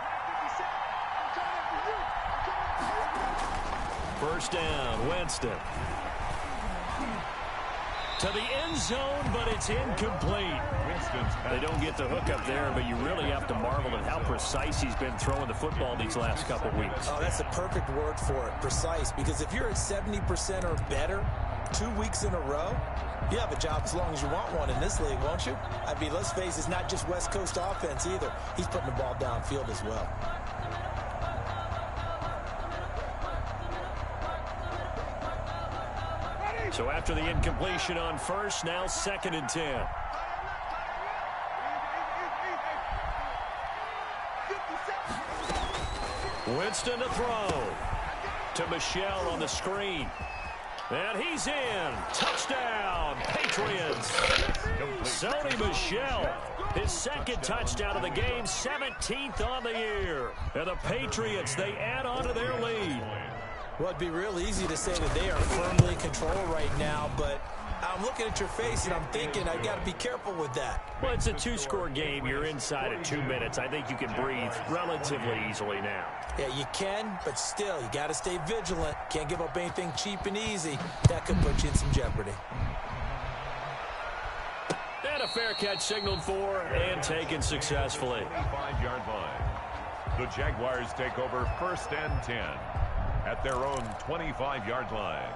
First down, Winston. To the end zone, but it's incomplete. They don't get the hook up there, but you really have to marvel at how precise he's been throwing the football these last couple weeks. Oh, that's a perfect word for it, precise. Because if you're at 70% or better 2 weeks in a row, you have a job as long as you want one in this league, won't you? I mean, let's face it, it's not just West Coast offense either. He's putting the ball downfield as well. So after the incompletion on first, now 2nd and 10. Winston to throw. To Michel on the screen. And he's in. Touchdown, Patriots. Sony Michel, his 2nd touchdown of the game, 17th on the year. And the Patriots, they add on to their lead. Well, it'd be real easy to say that they are firmly in control right now, but I'm looking at your face, and I'm thinking I got to be careful with that. Well, it's a two-score game. You're inside at 2 minutes. I think you can breathe relatively easily now. Yeah, you can, but still, you got to stay vigilant. Can't give up anything cheap and easy. That could put you in some jeopardy. And a fair catch signaled for and taken successfully. 5-yard line. The Jaguars take over 1st and 10 at their own 25-yard line.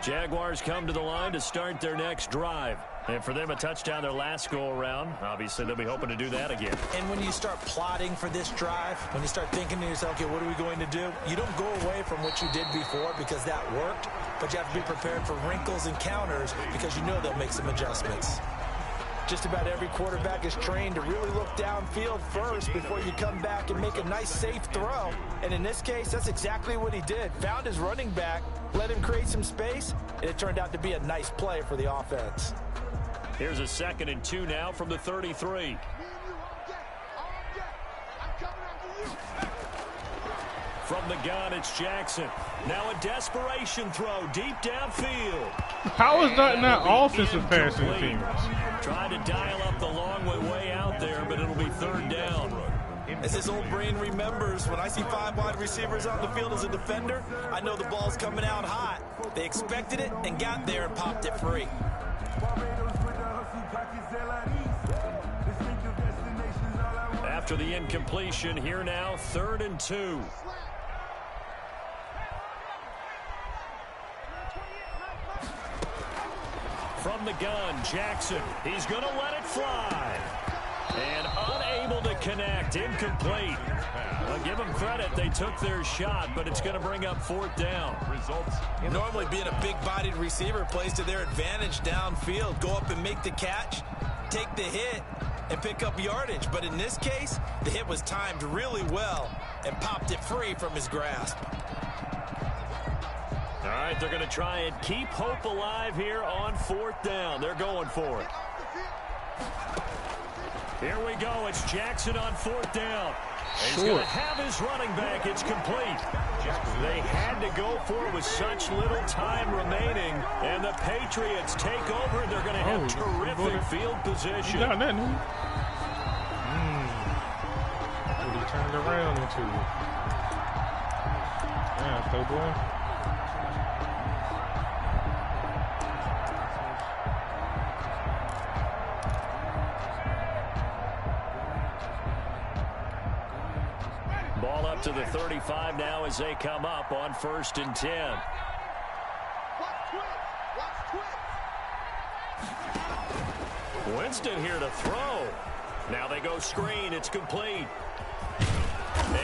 Jaguars come to the line to start their next drive. And for them, a touchdown their last go-around. Obviously, they'll be hoping to do that again. And when you start plotting for this drive, when you start thinking to yourself, okay, what are we going to do? You don't go away from what you did before because that worked, but you have to be prepared for wrinkles and counters because you know they'll make some adjustments. Just about every quarterback is trained to really look downfield first before you come back and make a nice, safe throw. And in this case, that's exactly what he did. Found his running back, let him create some space, and it turned out to be a nice play for the offense. Here's a 2nd and 2 now from the 33. From the gun, it's Jackson. Now a desperation throw deep downfield. How is that not offensive passing teams? Trying to dial up the long way out there, but it'll be 3rd down. As his old brain remembers, when I see 5 wide receivers on the field as a defender, I know the ball's coming out hot. They expected it and got there and popped it free. After the incompletion, here now, 3rd and 2. From the gun, Jackson. He's going to let it fly. And unable to connect. Incomplete. Well, give them credit. They took their shot, but it's going to bring up 4th down. Results. Normally being a big-bodied receiver plays to their advantage downfield. Go up and make the catch, take the hit, and pick up yardage. But in this case, the hit was timed really well and popped it free from his grasp. All right, they're going to try and keep hope alive here on 4th down. They're going for it. Here we go. It's Jackson on 4th down. He's going to have his running back. It's complete. They had to go for it with such little time remaining. And the Patriots take over. They're going to have terrific field position. You got that, dude. What he turned around into. Yeah, playboy. Ball up to the 35 now as they come up on 1st and 10. Winston here to throw. Now they go screen. It's complete.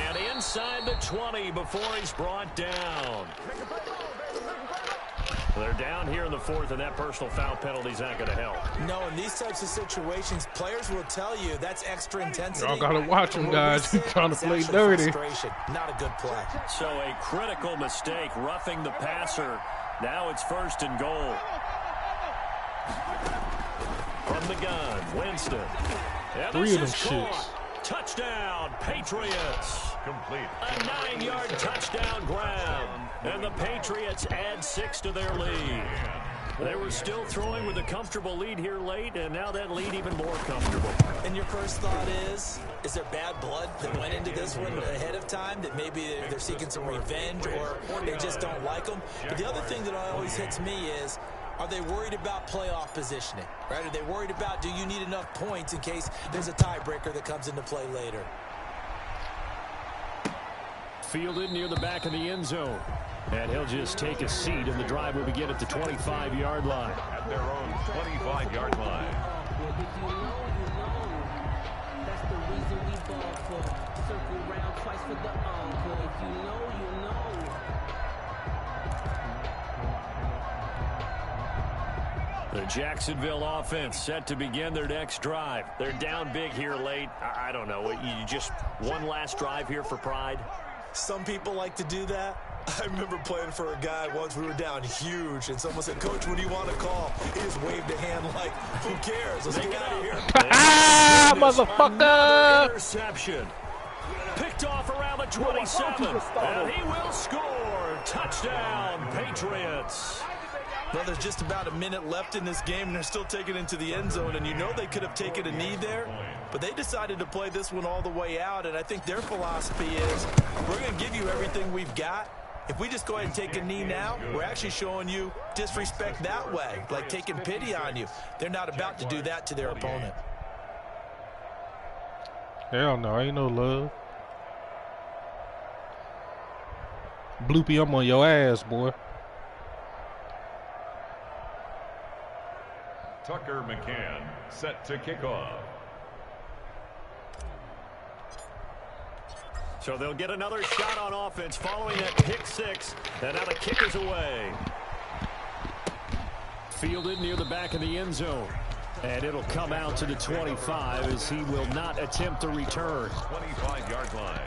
And inside the 20 before he's brought down. They're down here in the 4th, and that personal foul penalty is not going to help. No, in these types of situations, players will tell you that's extra intensity. Y'all got to watch them, guys. You're trying to play dirty. Not a good play. So a critical mistake, roughing the passer. Now it's 1st and goal. From the gun, Winston. And 3 of them shits. Touchdown, Patriots. Complete. A 9-yard touchdown grab. And the Patriots add 6 to their lead. They were still throwing with a comfortable lead here late, and now that lead even more comfortable. And your first thought is there bad blood that went into this one ahead of time, that maybe they're seeking some revenge or they just don't like them? But the other thing that always hits me is, are they worried about playoff positioning? Right? Are they worried about, do you need enough points in case there's a tiebreaker that comes into play later? Fielded near the back of the end zone. And he'll just take a seat, and the drive will begin at the 25-yard line. At their own 25-yard line. That's the reason we ball for. Circle round twice for the encore. If you know, you know. The Jacksonville offense set to begin their next drive. They're down big here late. I don't know. You just one last drive here for pride? Some people like to do that. I remember playing for a guy once. We were down huge, and someone said, "Coach, what do you want to call?" He just waved a hand like, "Who cares? Let's get out of here." Ah, motherfucker! Interception. Picked off around the 27. And he will score. Touchdown, Patriots. Well, there's just about a minute left in this game, and they're still taking it into the end zone. And you know they could have taken a knee there, but they decided to play this one all the way out. And I think their philosophy is, we're going to give you everything we've got. If we just go ahead and take a knee now, we're actually showing you disrespect that way, like taking pity on you. They're not about to do that to their opponent. Hell no, ain't no love. Bloopy, I'm on your ass, boy. Tucker McCann set to kick off. So they'll get another shot on offense following that pick six. And now the kick is away. Fielded near the back of the end zone. And it'll come out to the 25 as he will not attempt a return. 25-yard line.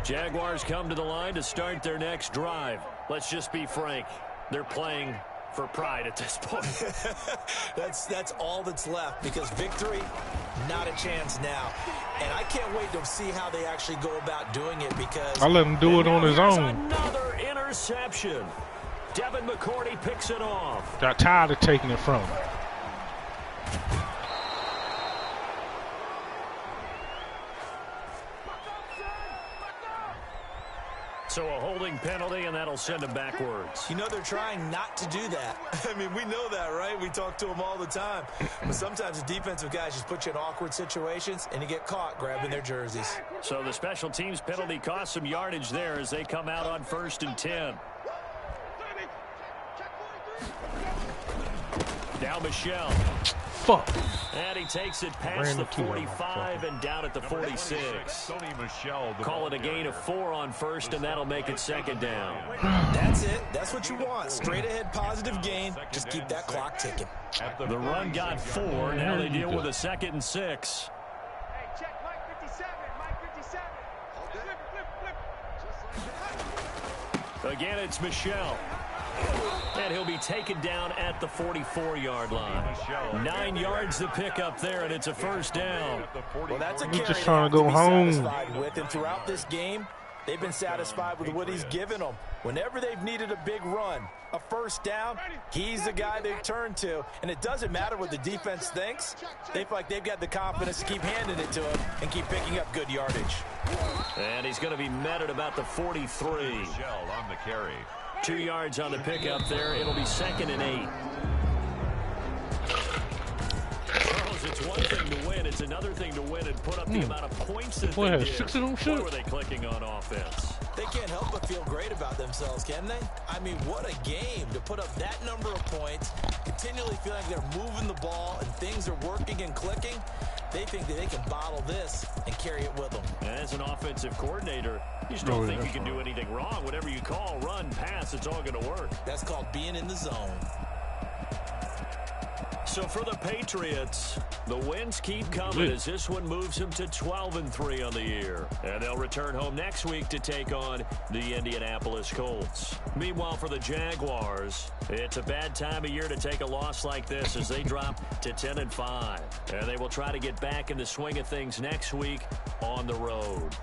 Jaguars come to the line to start their next drive. Let's just be frank. They're playing for pride at this point. That's all that's left, because victory, not a chance now. And I can't wait to see how they actually go about doing it, because I let him do it on his own. Another interception. Devin McCourty picks it off. Got tired of taking it from him. So a holding penalty, and that'll send him backwards. You know, they're trying not to do that. I mean, we know that, right? We talk to them all the time. But sometimes the defensive guys just put you in awkward situations, and you get caught grabbing their jerseys. So the special teams penalty cost some yardage there as they come out on 1st and 10. Now Michelle. Fuck. And he takes it past the 45 and down at the 46. Call it a gain of 4 on 1st, and that'll make it 2nd down. That's it. That's what you want. Straight ahead positive gain. Just keep that clock ticking. The run got 4. Now they deal with a 2nd and 6. Again, it's Michelle. And he'll be taken down at the 44-yard line. 9 yards to pick up there, and it's a 1st down. Well, that's a He's carry just trying to go home. satisfied with, and throughout this game, they've been satisfied with what he's given them. Whenever they've needed a big run, a 1st down, he's the guy they've turned to. And it doesn't matter what the defense thinks. They feel like they've got the confidence to keep handing it to him and keep picking up good yardage. And he's going to be met at about the 43. On the carry. 2 yards on the pickup there. It'll be 2nd and 8. Charles, it's one thing to win. It's another thing to win and put up the amount of points that Boy, they has did. 6 of them What shit. were they clicking on offense? They can't help but feel great about themselves, can they? I mean, what a game to put up that number of points, continually feeling like they're moving the ball and things are working and clicking. They think that they can bottle this and carry it with them. As an offensive coordinator, you just don't think you can do anything wrong. Whatever you call, run, pass, it's all going to work. That's called being in the zone. So for the Patriots, the wins keep coming as this one moves them to 12-3 on the year. And they'll return home next week to take on the Indianapolis Colts. Meanwhile, for the Jaguars, it's a bad time of year to take a loss like this as they drop to 10-5. And they will try to get back in the swing of things next week on the road.